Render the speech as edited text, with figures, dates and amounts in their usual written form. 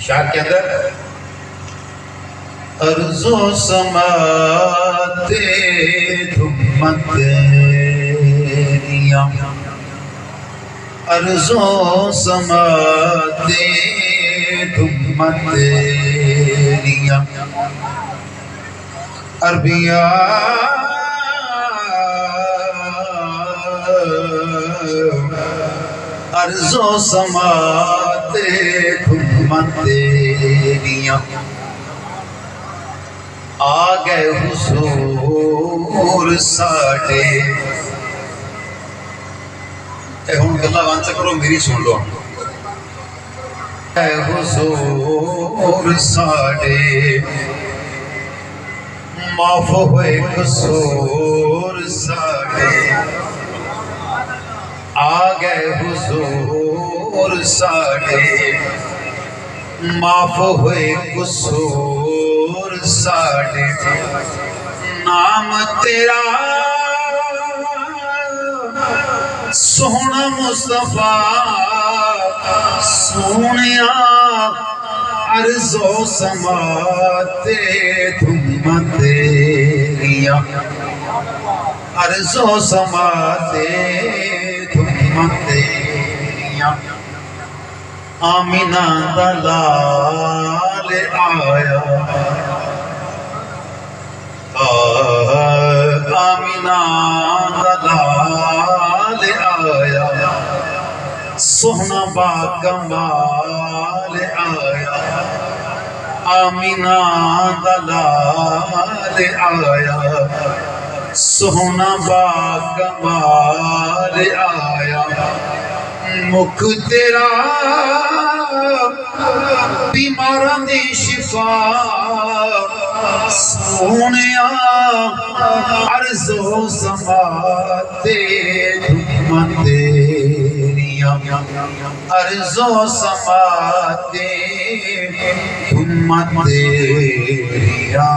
شاعر کے اندر ارض و سما دھمت تیریاں، ارض و سما دھمت تیریاں، عربیہ ارض و سما دھمت تیریاں، آ گئے حضور ساڈے۔ اے ہن گلاں بند کرو، میری سن لو۔ اے حضور ساڈے معاف ہوئے قصور ساڈے، آ گئے حضور ساڈے معاف ہوئے قصور ساڈے، نام تیرا سونا مصطفیٰ سونیا، عرض و سما دھمت تیریاں، عرض و سما دھمت تیریاں، آمینہ دا لال آیا، آمینہ دا لال آیا، سونا با کمال آیا، آمینہ دا لال آیا، سونا با کمال آیا، مکھ تیرا بیماراں دی شفا سونیا، عرض و سما دھمت تیریاں، عرض و سما دھمت تیریاں۔